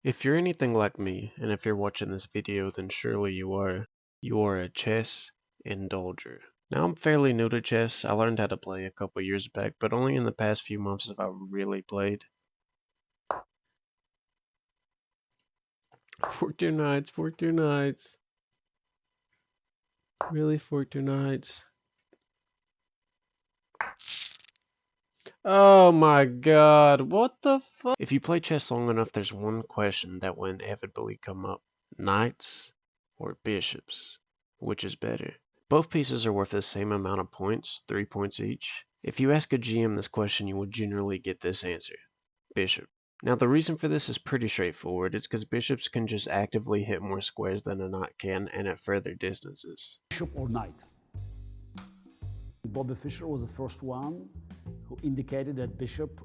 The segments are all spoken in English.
If you're anything like me, and if you're watching this video, then surely you are a chess indulger. Now I'm fairly new to chess. I learned how to play a couple years back, but only in the past few months have I really played. Fork your knights, fork your knights. Really fork your knights. Oh my god, what the fuck? If you play chess long enough, there's one question that will inevitably come up. Knights or bishops? Which is better? Both pieces are worth the same amount of points, 3 points each. If you ask a GM this question, you will generally get this answer. Bishop. Now the reason for this is pretty straightforward. It's because bishops can just actively hit more squares than a knight can, and at further distances. Bishop or knight. Bobby Fischer was the first one who indicated that bishop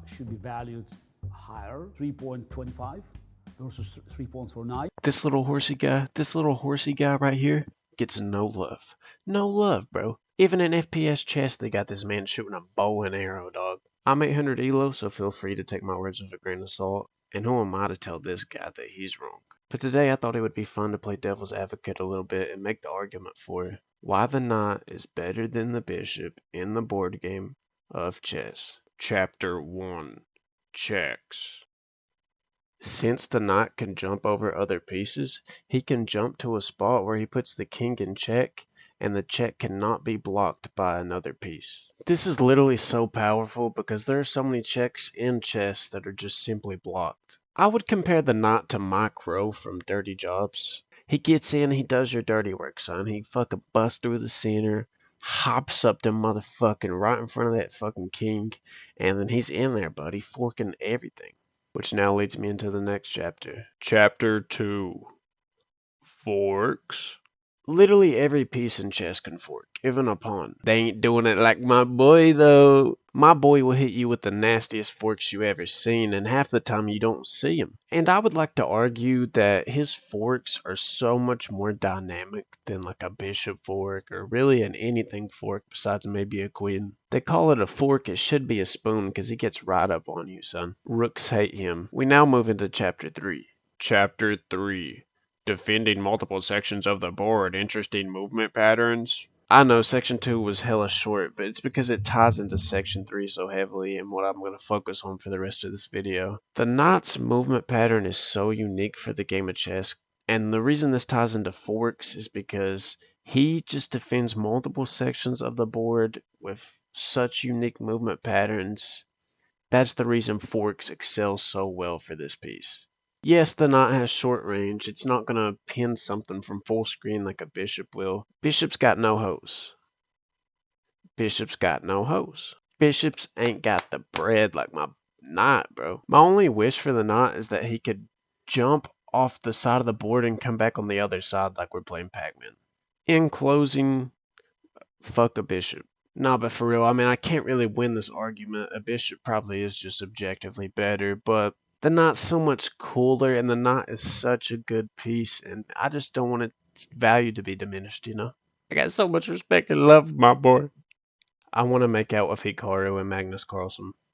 should be valued higher, 3.25 versus 3 points for knight. This little horsey guy right here gets no love. No love, bro. Even in FPS chess, they got this man shooting a bow and arrow, dog. I'm 800 elo, so feel free to take my words with a grain of salt. And who am I to tell this guy that he's wrong? But today I thought it would be fun to play devil's advocate a little bit and make the argument for why the knight is better than the bishop in the board game of chess. Chapter 1. Checks. Since the knight can jump over other pieces, he can jump to a spot where he puts the king in check, and the check cannot be blocked by another piece. This is literally so powerful because there are so many checks in chess that are just simply blocked. I would compare the knight to Mike Rowe from Dirty Jobs. He gets in, he does your dirty work, son. He fucking busts through the center, hops up to motherfucking right in front of that fucking king, and then he's in there, buddy, forking everything. Which now leads me into the next chapter. Chapter 2. Forks. Literally every piece in chess can fork, even a pawn. They ain't doing it like my boy, though. My boy will hit you with the nastiest forks you ever seen, and half the time you don't see him. And I would like to argue that his forks are so much more dynamic than like a bishop fork, or really an anything fork besides maybe a queen. They call it a fork, it should be a spoon, because he gets right up on you, son. Rooks hate him. We now move into Chapter 3. Chapter 3. Defending multiple sections of the board, interesting movement patterns. I know section 2 was hella short, but it's because it ties into section 3 so heavily and what I'm going to focus on for the rest of this video. The knight's movement pattern is so unique for the game of chess, and the reason this ties into forks is because he just defends multiple sections of the board with such unique movement patterns. That's the reason forks excel so well for this piece. Yes, the knight has short range. It's not going to pin something from full screen like a bishop will. Bishop's got no hose. Bishop's got no hose. Bishops ain't got the bread like my knight, bro. My only wish for the knight is that he could jump off the side of the board and come back on the other side like we're playing Pac-Man. In closing, fuck a bishop. Nah, but for real, I mean, I can't really win this argument. A bishop probably is just objectively better, but the knight's so much cooler, and the knight is such a good piece, and I just don't want its value to be diminished, you know? I got so much respect and love for my boy. I want to make out with Hikaru and Magnus Carlsen.